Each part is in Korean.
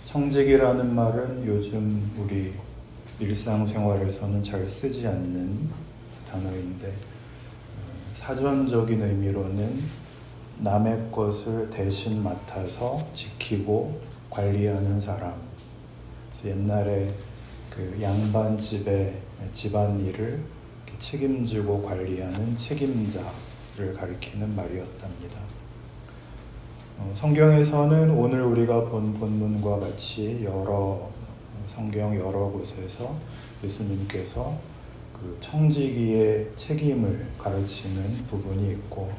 청직이라는 말은 요즘 우리 일상생활에서는 잘 쓰지 않는 단어인데 사전적인 의미로는 남의 것을 대신 맡아서 지키고 관리하는 사람. 옛날에 그 양반집의 집안일을 책임지고 관리하는 책임자를 가리키는 말이었답니다. 성경에서는 오늘 우리가 본 본문과 같이 성경 여러 곳에서 예수님께서 그 청지기의 책임을 가르치는 부분이 있고,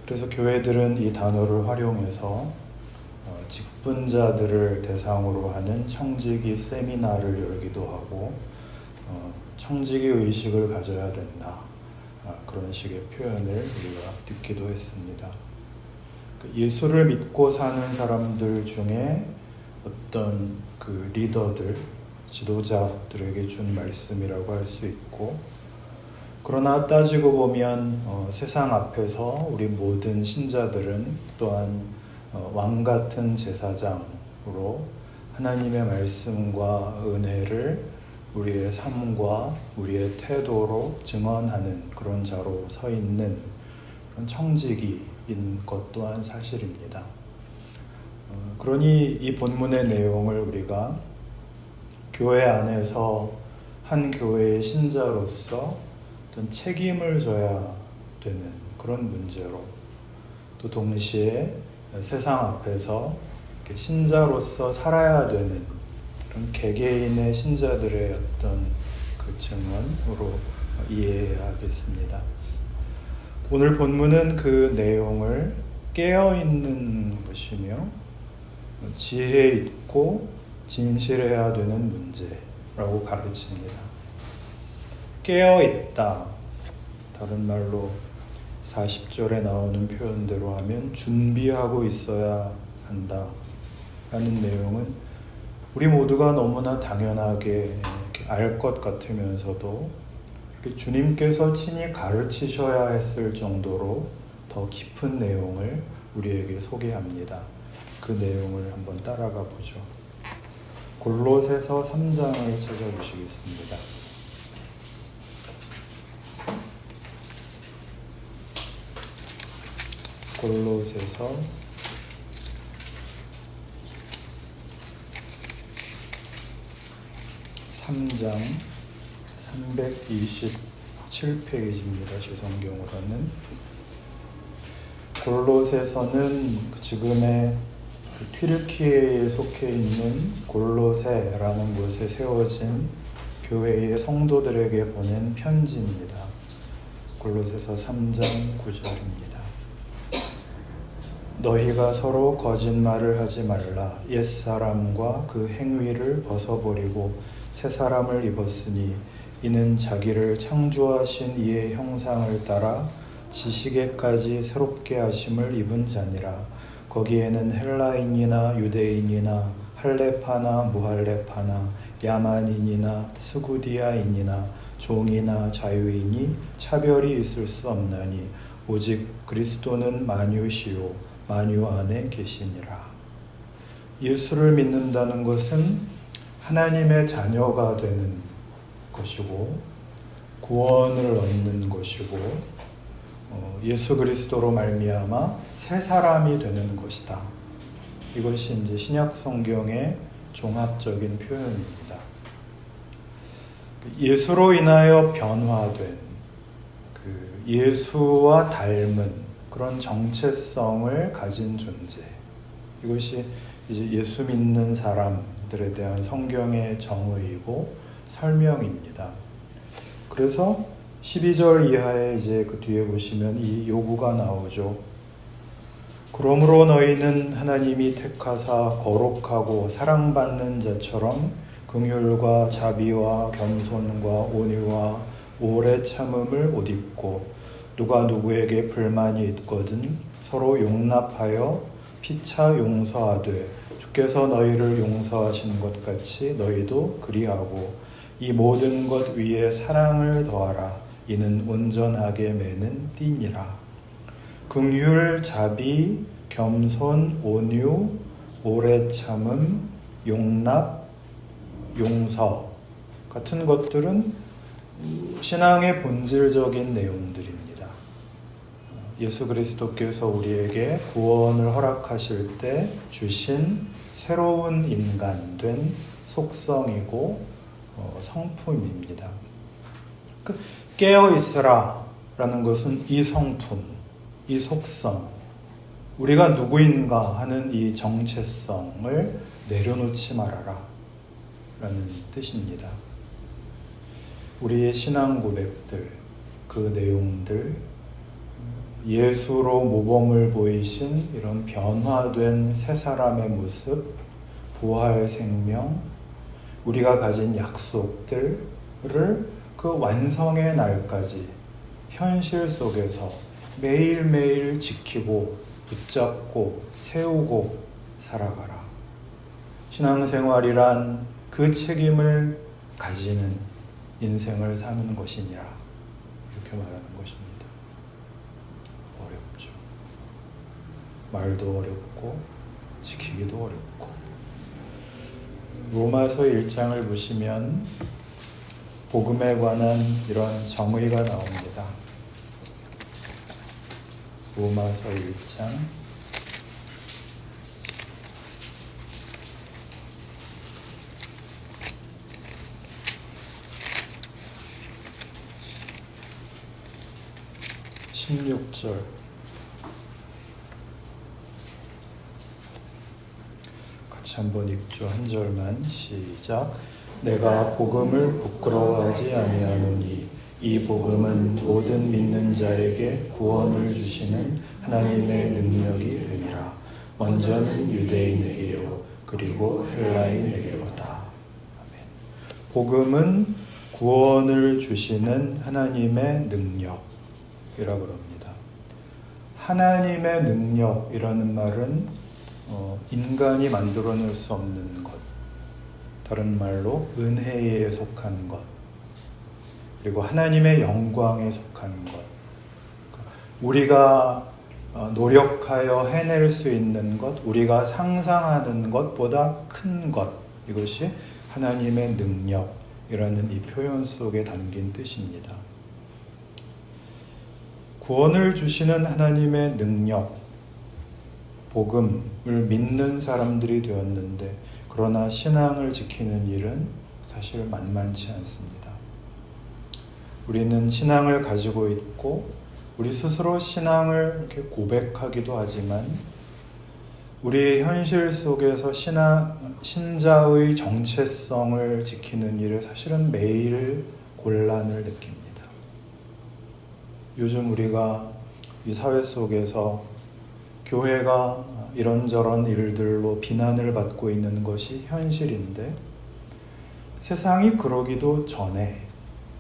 그래서 교회들은 이 단어를 활용해서 직분자들을 대상으로 하는 청지기 세미나를 열기도 하고, 청지기 의식을 가져야 된다, 그런 식의 표현을 우리가 듣기도 했습니다. 예수를 믿고 사는 사람들 중에 어떤 그 리더들, 지도자들에게 준 말씀이라고 할 수 있고, 그러나 따지고 보면 세상 앞에서 우리 모든 신자들은 또한 왕 같은 제사장으로 하나님의 말씀과 은혜를 우리의 삶과 우리의 태도로 증언하는 그런 자로 서 있는 그런 청지기인 것 또한 사실입니다. 그러니 이 본문의 내용을 우리가 교회 안에서 한 교회의 신자로서 어떤 책임을 져야 되는 그런 문제로, 또 동시에 세상 앞에서 신자로서 살아야 되는 그런 개개인의 신자들의 어떤 그 증언으로 이해하겠습니다. 오늘 본문은 그 내용을 깨어있는 것이며 지혜 있고 진실해야 되는 문제라고 가르칩니다. 깨어있다, 다른 말로 40절에 나오는 표현대로 하면 준비하고 있어야 한다 라는 내용은 우리 모두가 너무나 당연하게 알 것 같으면서도 주님께서 친히 가르치셔야 했을 정도로 더 깊은 내용을 우리에게 소개합니다. 그 내용을 한번 따라가 보죠. 골로새서 3장을 찾아보시겠습니다. 골로새서 3장 327페이지입니다. 제 성경으로는. 골로새서는 지금의 튀르키예에 속해 있는 골로새라는 곳에 세워진 교회의 성도들에게 보낸 편지입니다. 골로새서 3장 9절입니다. 너희가 서로 거짓말을 하지 말라. 옛사람과 그 행위를 벗어버리고 새 사람을 입었으니 이는 자기를 창조하신 이의 형상을 따라 지식에까지 새롭게 하심을 입은 자니라. 거기에는 헬라인이나 유대인이나 할레파나 무할레파나 야만인이나 스구디아인이나 종이나 자유인이 차별이 있을 수 없나니 오직 그리스도는 만유시요 만유 안에 계시니라. 예수를 믿는다는 것은 하나님의 자녀가 되는 것이고 구원을 얻는 것이고 예수 그리스도로 말미암아 새 사람이 되는 것이다. 이것이 이제 신약 성경의 종합적인 표현입니다. 예수로 인하여 변화된 그 예수와 닮은 그런 정체성을 가진 존재. 이것이 이제 예수 믿는 사람들에 대한 성경의 정의이고 설명입니다. 그래서 12절 이하에 이제 그 뒤에 보시면 이 요구가 나오죠. 그러므로 너희는 하나님이 택하사 거룩하고 사랑받는 자처럼 긍휼과 자비와 겸손과 온유와 오래 참음을 옷 입고 누가 누구에게 불만이 있거든 서로 용납하여 피차 용서하되 주께서 너희를 용서하신 것 같이 너희도 그리하고 이 모든 것 위에 사랑을 더하라. 이는 온전하게 매는 띠니라. 긍휼, 자비, 겸손, 온유, 오래 참음, 용납, 용서 같은 것들은 신앙의 본질적인 내용들입니다. 예수 그리스도께서 우리에게 구원을 허락하실 때 주신 새로운 인간 된 속성이고 성품입니다. 깨어있으라 라는 것은 이 성품, 이 속성, 우리가 누구인가 하는 이 정체성을 내려놓지 말아라 라는 뜻입니다. 우리의 신앙 고백들, 그 내용들, 예수로 모범을 보이신 이런 변화된 새 사람의 모습, 부활 생명, 우리가 가진 약속들을 그 완성의 날까지 현실 속에서 매일매일 지키고 붙잡고 세우고 살아가라. 신앙생활이란 그 책임을 가지는 인생을 사는 것이니라. 이렇게 말하는 것입니다. 어렵죠. 말도 어렵고 지키기도 어렵고. 로마서 1장을 보시면 복음에 관한 이런 정의가 나옵니다. 로마서 1장 16절 같이 한번 읽죠. 한 절만 시작. 내가 복음을 부끄러워하지 아니하노니 이 복음은 모든 믿는 자에게 구원을 주시는 하나님의 능력이 됨이라. 먼저는 유대인에게요 그리고 헬라인에게로다. 아멘. 복음은 구원을 주시는 하나님의 능력이라고 합니다. 하나님의 능력이라는 말은 인간이 만들어낼 수 없는 것, 다른 말로 은혜에 속한 것, 그리고 하나님의 영광에 속한 것, 우리가 노력하여 해낼 수 있는 것, 우리가 상상하는 것보다 큰 것, 이것이 하나님의 능력이라는 이 표현 속에 담긴 뜻입니다. 구원을 주시는 하나님의 능력, 복음을 믿는 사람들이 되었는데, 그러나 신앙을 지키는 일은 사실 만만치 않습니다. 우리는 신앙을 가지고 있고 우리 스스로 신앙을 이렇게 고백하기도 하지만 우리의 현실 속에서 신자의 정체성을 지키는 일을 사실은 매일 곤란을 느낍니다. 요즘 우리가 이 사회 속에서 교회가 이런저런 일들로 비난을 받고 있는 것이 현실인데, 세상이 그러기도 전에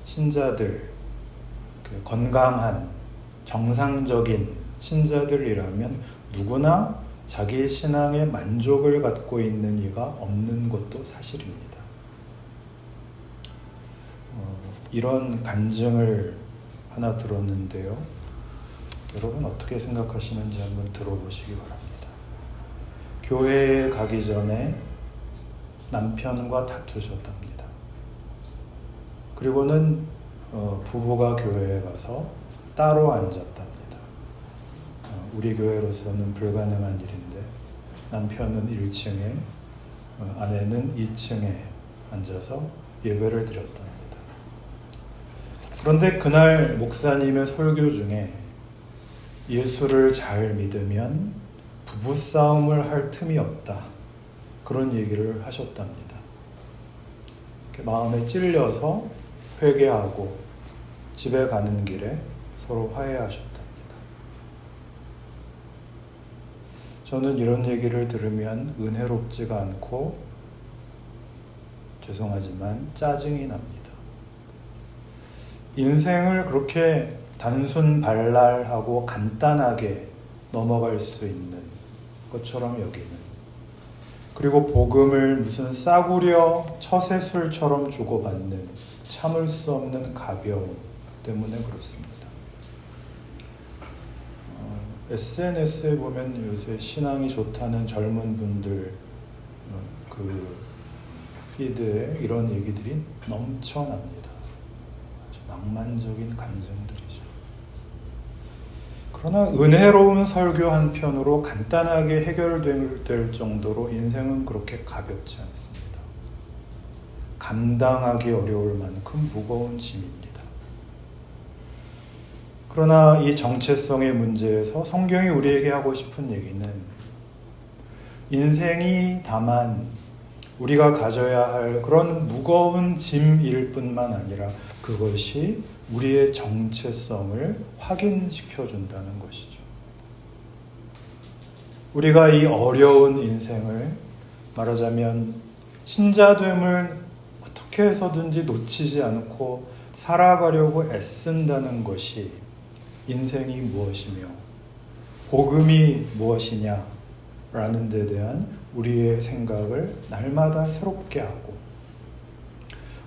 신자들, 건강한 정상적인 신자들이라면 누구나 자기의 신앙에 만족을 갖고 있는 이가 없는 것도 사실입니다. 이런 간증을 하나 들었는데요. 여러분 어떻게 생각하시는지 한번 들어보시기 바랍니다. 교회에 가기 전에 남편과 다투셨답니다. 그리고는 부부가 교회에 가서 따로 앉았답니다. 우리 교회로서는 불가능한 일인데 남편은 1층에 아내는 2층에 앉아서 예배를 드렸답니다. 그런데 그날 목사님의 설교 중에 예수를 잘 믿으면 부부싸움을 할 틈이 없다, 그런 얘기를 하셨답니다. 마음에 찔려서 회개하고 집에 가는 길에 서로 화해하셨답니다. 저는 이런 얘기를 들으면 은혜롭지가 않고 죄송하지만 짜증이 납니다. 인생을 그렇게 단순발랄하고 간단하게 넘어갈 수 있는 것처럼 여기는, 그리고 복음을 무슨 싸구려 처세술처럼 주고받는 참을 수 없는 가벼움 때문에 그렇습니다. SNS에 보면 요새 신앙이 좋다는 젊은 분들 그 피드에 이런 얘기들이 넘쳐납니다. 아주 낭만적인 감정들이죠. 그러나 은혜로운 설교 한편으로 간단하게 해결될 정도로 인생은 그렇게 가볍지 않습니다. 감당하기 어려울 만큼 무거운 짐입니다. 그러나 이 정체성의 문제에서 성경이 우리에게 하고 싶은 얘기는 인생이 다만 우리가 가져야 할 그런 무거운 짐일 뿐만 아니라 그것이 우리의 정체성을 확인시켜 준다는 것이죠. 우리가 이 어려운 인생을 말하자면 신자됨을 어떻게 해서든지 놓치지 않고 살아가려고 애쓴다는 것이 인생이 무엇이며 복음이 무엇이냐 라는 데 대한 우리의 생각을 날마다 새롭게 하고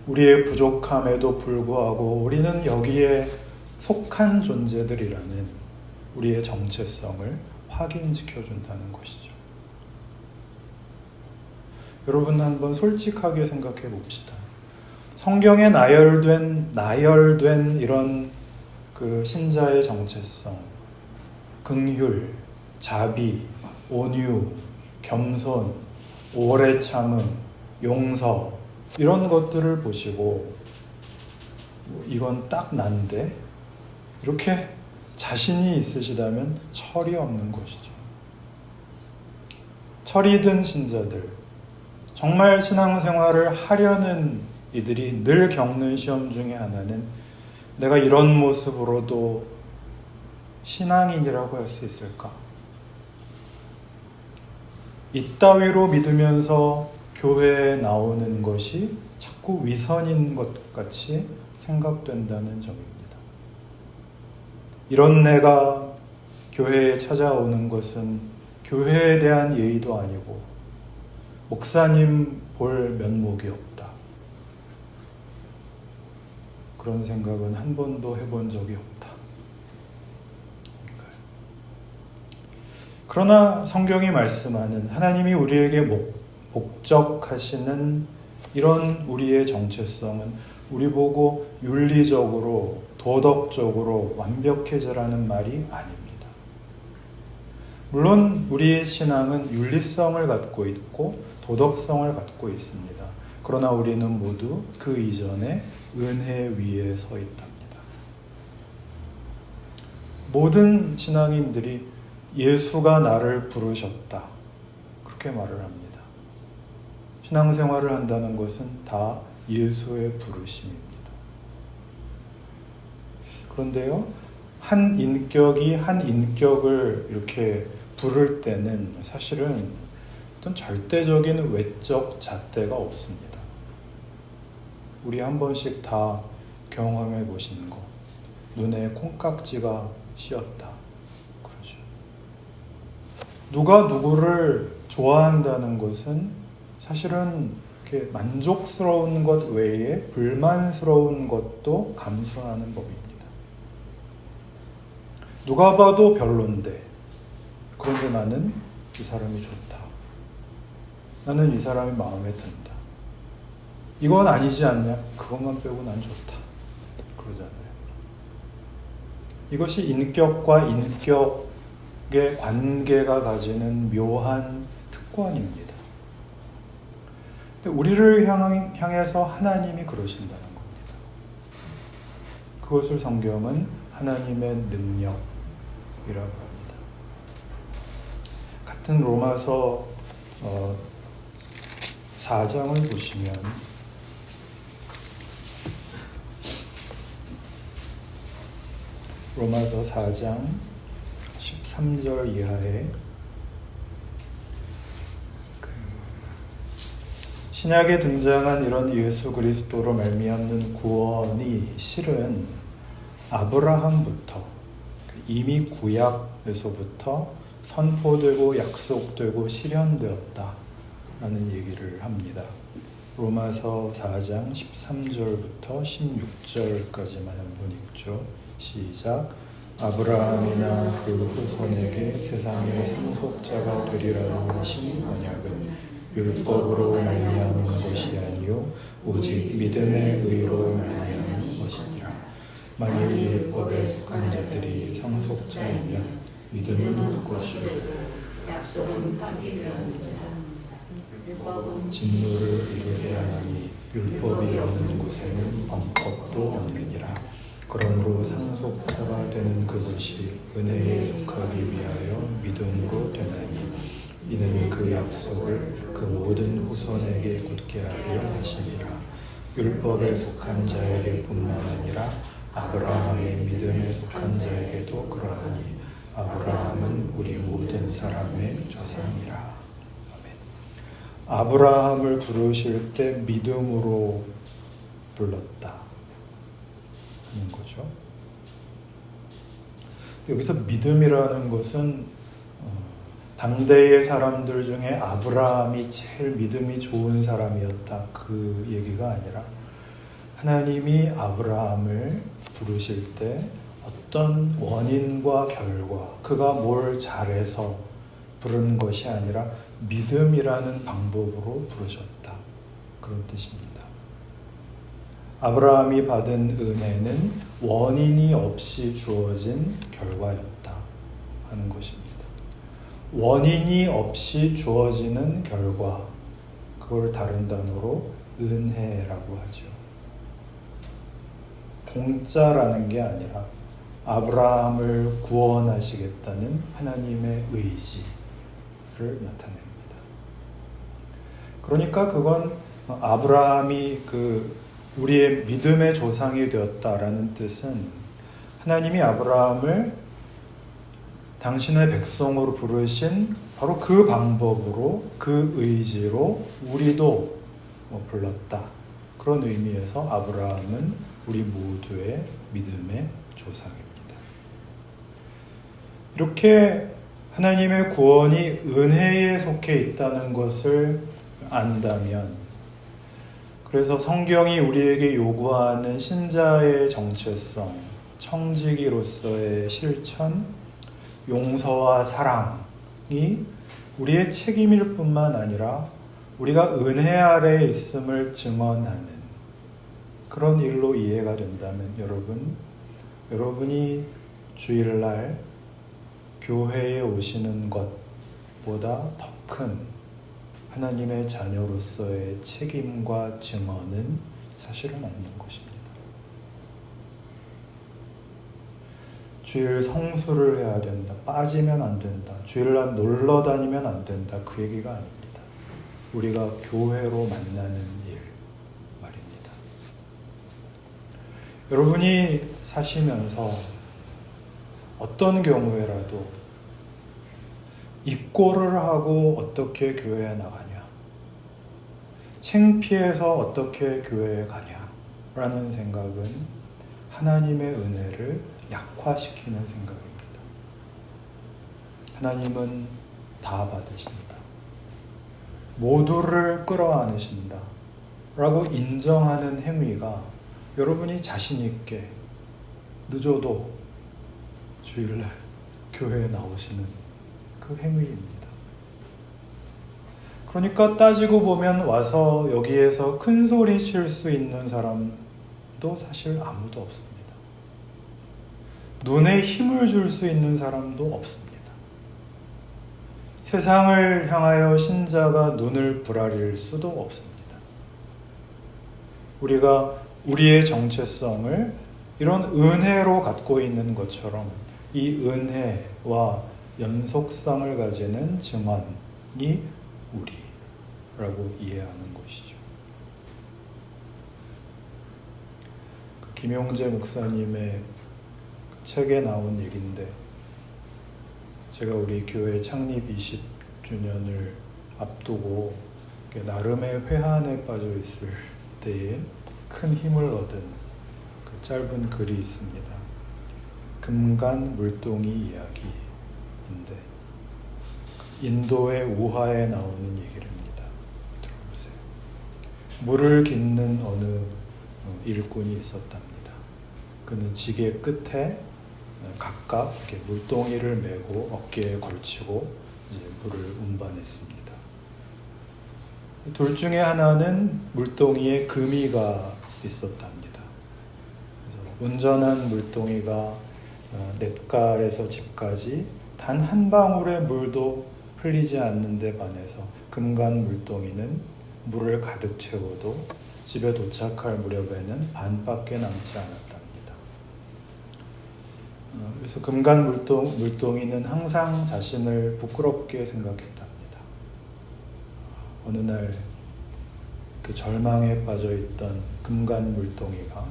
우리의 부족함에도 불구하고 우리는 여기에 속한 존재들이라는 우리의 정체성을 확인시켜 준다는 것이죠. 여러분 한번 솔직하게 생각해 봅시다. 성경에 나열된 이런 그 신자의 정체성, 긍휼, 자비, 온유, 겸손, 오래 참음, 용서 이런 것들을 보시고 이건 딱 난데 이렇게 자신이 있으시다면 철이 없는 것이죠. 철이 든 신자들, 정말 신앙생활을 하려는 이들이 늘 겪는 시험 중에 하나는 내가 이런 모습으로도 신앙인이라고 할 수 있을까? 이따위로 믿으면서 교회에 나오는 것이 자꾸 위선인 것 같이 생각된다는 점입니다. 이런 내가 교회에 찾아오는 것은 교회에 대한 예의도 아니고 목사님 볼 면목이 없다. 그런 생각은 한 번도 해본 적이 없다. 그러나 성경이 말씀하는 하나님이 우리에게 목적하시는 이런 우리의 정체성은 우리 보고 윤리적으로 도덕적으로 완벽해져라는 말이 아닙니다. 물론 우리의 신앙은 윤리성을 갖고 있고 도덕성을 갖고 있습니다. 그러나 우리는 모두 그 이전에 은혜 위에 서 있답니다. 모든 신앙인들이 예수가 나를 부르셨다. 그렇게 말을 합니다. 신앙생활을 한다는 것은 다 예수의 부르심입니다. 그런데요, 한 인격이 한 인격을 이렇게 부를 때는 사실은 어떤 절대적인 외적 잣대가 없습니다. 우리 한 번씩 다 경험해 보시는 거. 눈에 콩깍지가 씌었다. 그러죠. 누가 누구를 좋아한다는 것은 사실은 이렇게 만족스러운 것 외에 불만스러운 것도 감수하는 법입니다. 누가 봐도 별론데, 그런데 나는 이 사람이 좋다. 나는 이 사람이 마음에 든다. 이건 아니지 않냐? 그것만 빼고 난 좋다. 그러잖아요. 이것이 인격과 인격의 관계가 가지는 묘한 특권입니다. 근데 우리를 향해서 하나님이 그러신다는 겁니다. 그것을 성경은 하나님의 능력이라고 합니다. 같은 로마서 4장을 보시면 로마서 4장 13절 이하에 신약에 등장한 이런 예수 그리스도로 말미암는 구원이 실은 아브라함부터 이미 구약에서부터 선포되고 약속되고 실현되었다라는 얘기를 합니다. 로마서 4장 13절부터 16절까지만 한번 읽죠. 시작. 아브라함이나 그 후손에게 세상의 상속자가 되리라고 하신 언약은 율법으로 말미암은 것이 아니요 아니요 오직 믿음의 의로 말미암은 것이니라. 만일 율법에 속한 자들이 상속자이면 믿음은 무엇이요 약속은 파기되었느니라. 율법은 진노를 이루게 하나니 율법이 없는 곳에는 방법도 없느니라. 그러므로 상속자가 되는 그것이 은혜에 속하기 위하여 믿음으로 되나니 이는 그 약속을 그 모든 후손에게 굳게 하려 하시니라. 율법에 속한 자에게 뿐만 아니라 아브라함의 믿음에 속한 자에게도 그러하니 아브라함은 우리 모든 사람의 조상이라. 아멘. 아브라함을 부르실 때 믿음으로 불렀다 하는 거죠. 여기서 믿음이라는 것은 당대의 사람들 중에 아브라함이 제일 믿음이 좋은 사람이었다 그 얘기가 아니라 하나님이 아브라함을 부르실 때 어떤 원인과 결과, 그가 뭘 잘해서 부르는 것이 아니라 믿음이라는 방법으로 부르셨다 그런 뜻입니다. 아브라함이 받은 은혜는 원인이 없이 주어진 결과였다 하는 것입니다. 원인이 없이 주어지는 결과, 그걸 다른 단어로 은혜라고 하죠. 공짜라는 게 아니라 아브라함을 구원하시겠다는 하나님의 의지를 나타냅니다. 그러니까 그건 아브라함이 우리의 믿음의 조상이 되었다라는 뜻은 하나님이 아브라함을 당신의 백성으로 부르신 바로 그 방법으로, 그 의지로 우리도 불렀다. 그런 의미에서 아브라함은 우리 모두의 믿음의 조상입니다. 이렇게 하나님의 구원이 은혜에 속해 있다는 것을 안다면, 그래서 성경이 우리에게 요구하는 신자의 정체성, 청지기로서의 실천, 용서와 사랑이 우리의 책임일 뿐만 아니라 우리가 은혜 아래에 있음을 증언하는 그런 일로 이해가 된다면 여러분이 주일날 교회에 오시는 것보다 더 큰 하나님의 자녀로서의 책임과 증언은 사실은 없는 것입니다. 주일 성수를 해야 된다, 빠지면 안 된다, 주일날 놀러 다니면 안 된다, 그 얘기가 아닙니다. 우리가 교회로 만나는 일 말입니다. 여러분이 사시면서 어떤 경우에라도 입고를 하고 어떻게 교회에 나가냐, 창피해서 어떻게 교회에 가냐 라는 생각은 하나님의 은혜를 약화시키는 생각입니다. 하나님은 다 받으신다, 모두를 끌어안으신다 라고 인정하는 행위가 여러분이 자신 있게 늦어도 주일날 교회에 나오시는 그 행위입니다. 그러니까 따지고 보면 와서 여기에서 큰 소리 칠 수 있는 사람도 사실 아무도 없습니다. 눈에 힘을 줄 수 있는 사람도 없습니다. 세상을 향하여 신자가 눈을 부라릴 수도 없습니다. 우리가 우리의 정체성을 이런 은혜로 갖고 있는 것처럼 이 은혜와 연속성을 가지는 증언이 우리라고 이해하는 것이죠. 김용재 목사님의 책에 나온 얘기인데, 제가 우리 교회 창립 20주년을 앞두고 나름의 회한에 빠져 있을 때에 큰 힘을 얻은 그 짧은 글이 있습니다. 금간 물동이 이야기인데, 인도의 우하에 나오는 얘기입니다. 들어보세요. 물을 깃는 어느 일꾼이 있었답니다. 그는 지게 끝에 각각 이렇게 물동이를 메고 어깨에 걸치고 이제 물을 운반했습니다. 둘 중에 하나는 물동이에 금이가 있었답니다. 그래서 온전한 물동이가 냇가에서 집까지 단 한 방울의 물도 흘리지 않는 데 반해서 금간 물동이는 물을 가득 채워도 집에 도착할 무렵에는 반밖에 남지 않았답니다. 그래서 금간 물동이는 항상 자신을 부끄럽게 생각했답니다. 어느 날 그 절망에 빠져있던 금간 물동이가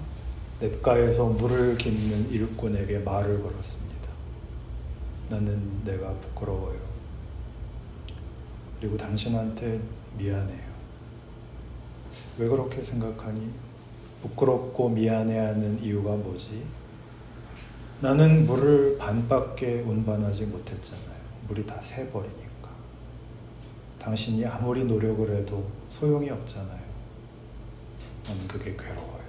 냇가에서 물을 깃는 일꾼에게 말을 걸었습니다. 나는 내가 부끄러워요. 그리고 당신한테 미안해요. 왜 그렇게 생각하니? 부끄럽고 미안해하는 이유가 뭐지? 나는 물을 반밖에 운반하지 못했잖아요. 물이 다 새버리니까. 당신이 아무리 노력을 해도 소용이 없잖아요. 나는 그게 괴로워요.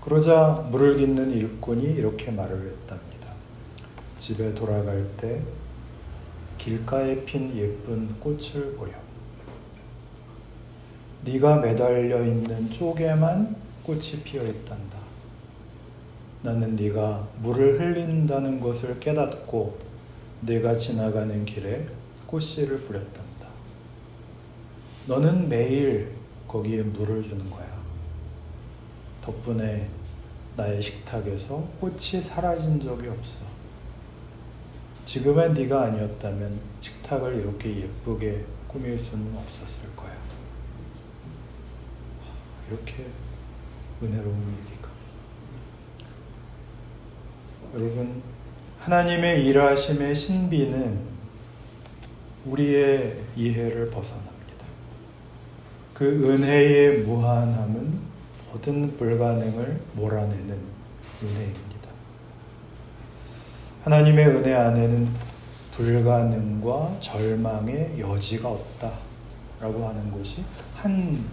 그러자 물을 깃는 일꾼이 이렇게 말을 했답니다. 집에 돌아갈 때 길가에 핀 예쁜 꽃을 보렴. 네가 매달려 있는 쪽에만 꽃이 피어 있단다. 나는 네가 물을 흘린다는 것을 깨닫고 내가 지나가는 길에 꽃씨를 뿌렸단다. 너는 매일 거기에 물을 주는 거야. 덕분에 나의 식탁에서 꽃이 사라진 적이 없어. 지금의 네가 아니었다면 식탁을 이렇게 예쁘게 꾸밀 수는 없었을 거야. 이렇게 은혜로운 얘기가. 여러분, 하나님의 일하심의 신비는 우리의 이해를 벗어납니다. 그 은혜의 무한함은 모든 불가능을 몰아내는 은혜입니다. 하나님의 은혜 안에는 불가능과 절망의 여지가 없다라고 하는 것이 한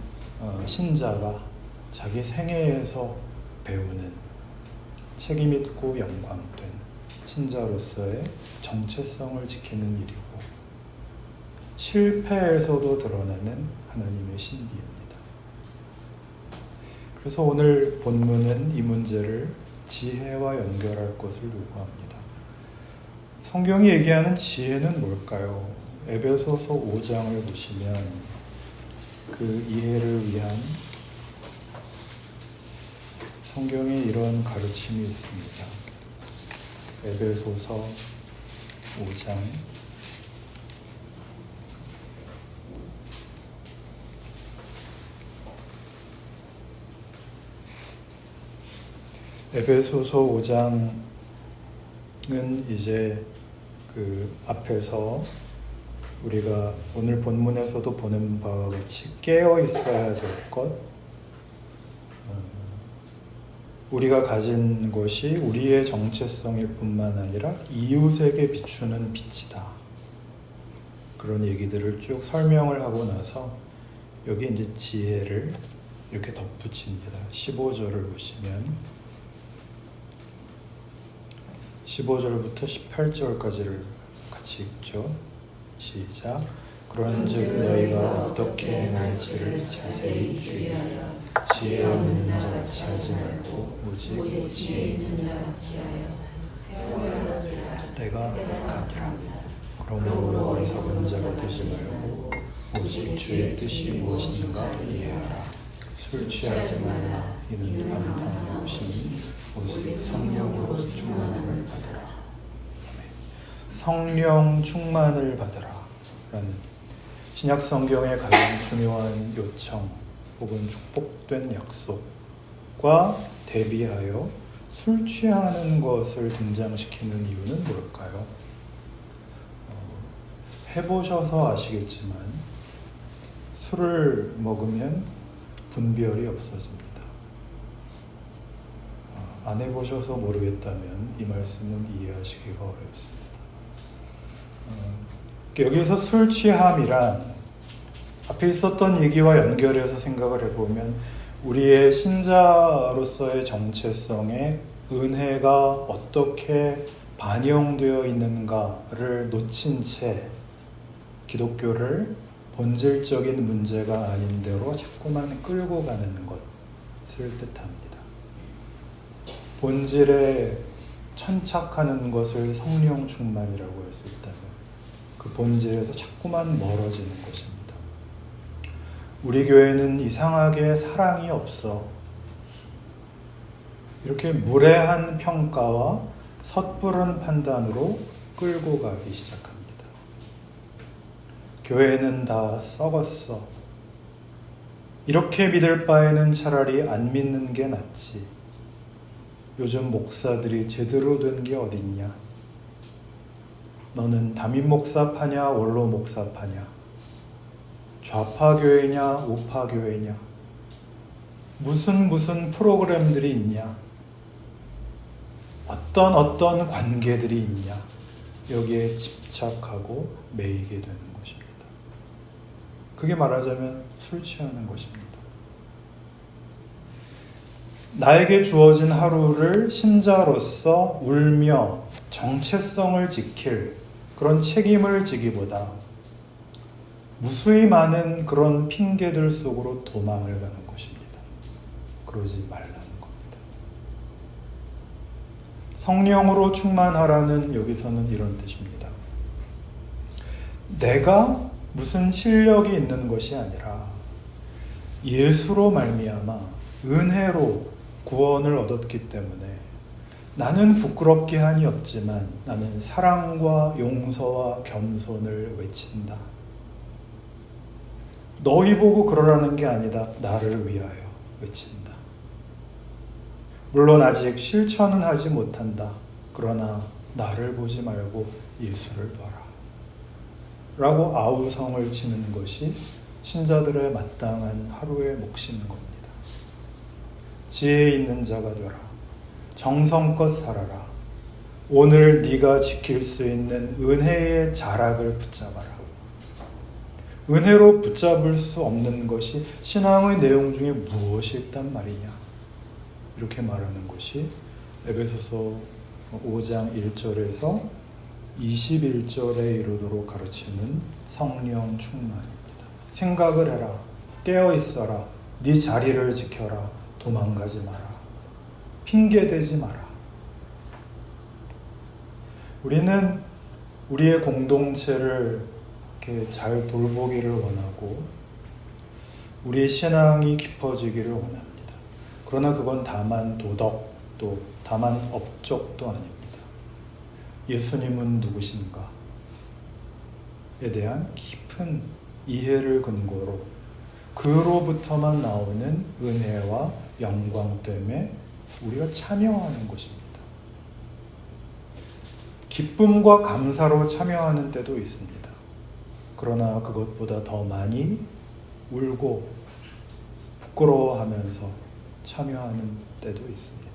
신자가 자기 생애에서 배우는 책임있고 영광된 신자로서의 정체성을 지키는 일이고, 실패에서도 드러나는 하나님의 신비입니다. 그래서 오늘 본문은 이 문제를 지혜와 연결할 것을 요구합니다. 성경이 얘기하는 지혜는 뭘까요? 에베소서 5장을 보시면 그 이해를 위한 성경에 이런 가르침이 있습니다. 에베소서 5장 5장은 이제 그 앞에서 우리가 오늘 본문에서도 보는 바와 같이 깨어 있어야 될 것, 우리가 가진 것이 우리의 정체성일 뿐만 아니라 이웃에게 비추는 빛이다. 그런 얘기들을 쭉 설명을 하고 나서 여기 이제 지혜를 이렇게 덧붙입니다. 15절을 보시면 15절부터 18절까지를 같이 읽죠. 시작. 그런즉 너희가 어떻게 행할지를 자세히 주의하여 지혜 없는 자같이 하지 말고 오직 지혜 있는 자같이 하여 세월을 얻으라. 때가 가니라. 그러므로 어리석은 자가 되지 말고 오직 주의 뜻이 무엇인가 이해하라. 술 취하지 말라. 이는 방탕한 것이니 오직 성령으로 충만함을 받으라. 성령 충만을 받으라 라는 신약 성경의 가장 중요한 요청 혹은 축복된 약속과 대비하여 술 취하는 것을 등장시키는 이유는 뭘까요? 해보셔서 아시겠지만 술을 먹으면 분별이 없어집니다. 안 해보셔서 모르겠다면 이 말씀은 이해하시기가 어렵습니다. 여기서 술 취함이란 앞에 있었던 얘기와 연결해서 생각을 해보면 우리의 신자로서의 정체성에 은혜가 어떻게 반영되어 있는가를 놓친 채 기독교를 본질적인 문제가 아닌 대로 자꾸만 끌고 가는 것을 뜻합니다. 본질에 천착하는 것을 성령 충만이라고 할 수 있다면 그 본질에서 자꾸만 멀어지는 것입니다. 우리 교회는 이상하게 사랑이 없어. 이렇게 무례한 평가와 섣부른 판단으로 끌고 가기 시작합니다. 교회는 다 썩었어. 이렇게 믿을 바에는 차라리 안 믿는 게 낫지. 요즘 목사들이 제대로 된 게 어딨냐? 너는 담임 목사 파냐? 원로 목사 파냐? 좌파 교회냐? 우파 교회냐? 무슨 프로그램들이 있냐? 어떤 관계들이 있냐? 여기에 집착하고 매이게 되는 것입니다. 그게 말하자면 술 취하는 것입니다. 나에게 주어진 하루를 신자로서 울며 정체성을 지킬 그런 책임을 지기보다 무수히 많은 그런 핑계들 속으로 도망을 가는 것입니다. 그러지 말라는 겁니다. 성령으로 충만하라는 여기서는 이런 뜻입니다. 내가 무슨 실력이 있는 것이 아니라 예수로 말미암아 은혜로 구원을 얻었기 때문에 나는 부끄럽게 한이 없지만 나는 사랑과 용서와 겸손을 외친다. 너희 보고 그러라는 게 아니다. 나를 위하여 외친다. 물론 아직 실천은 하지 못한다. 그러나 나를 보지 말고 예수를 봐라. 라고 아우성을 치는 것이 신자들의 마땅한 하루의 몫인 겁니다. 지혜 있는 자가 되라. 정성껏 살아라. 오늘 네가 지킬 수 있는 은혜의 자락을 붙잡아라. 은혜로 붙잡을 수 없는 것이 신앙의 내용 중에 무엇이 있단 말이냐? 이렇게 말하는 것이 에베소서 5장 1절에서 21절에 이르도록 가르치는 성령 충만입니다. 생각을 해라. 깨어 있어라. 네 자리를 지켜라. 도망가지 마라. 핑계대지 마라. 우리는 우리의 공동체를 이렇게 잘 돌보기를 원하고 우리의 신앙이 깊어지기를 원합니다. 그러나 그건 다만 도덕도 다만 업적도 아닙니다. 예수님은 누구신가에 대한 깊은 이해를 근거로 그로부터만 나오는 은혜와 영광 때문에 우리가 참여하는 것입니다. 기쁨과 감사로 참여하는 때도 있습니다. 그러나 그것보다 더 많이 울고 부끄러워하면서 참여하는 때도 있습니다.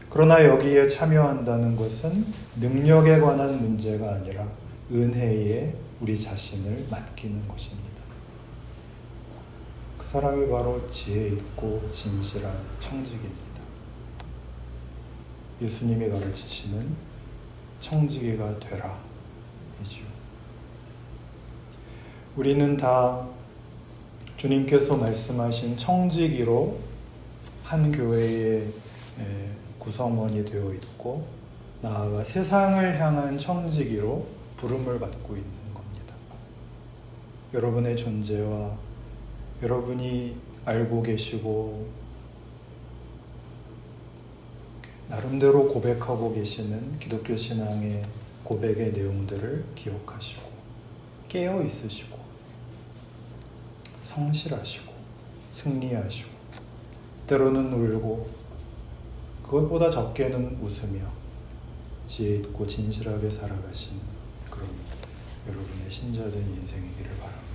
그러나 여기에 참여한다는 것은 능력에 관한 문제가 아니라 은혜에 우리 자신을 맡기는 것입니다. 그 사람이 바로 지혜 있고 진실한 청지기입니다. 예수님이 가르치시는 청지기가 되라 이죠. 우리는 다 주님께서 말씀하신 청지기로 한 교회의 구성원이 되어 있고 나아가 세상을 향한 청지기로 부름을 받고 있는 겁니다. 여러분의 존재와 여러분이 알고 계시고 나름대로 고백하고 계시는 기독교 신앙의 고백의 내용들을 기억하시고 깨어 있으시고 성실하시고 승리하시고 때로는 울고 그것보다 적게는 웃으며 지혜 있고 진실하게 살아가신 그런 여러분의 신자된 인생이기를 바랍니다.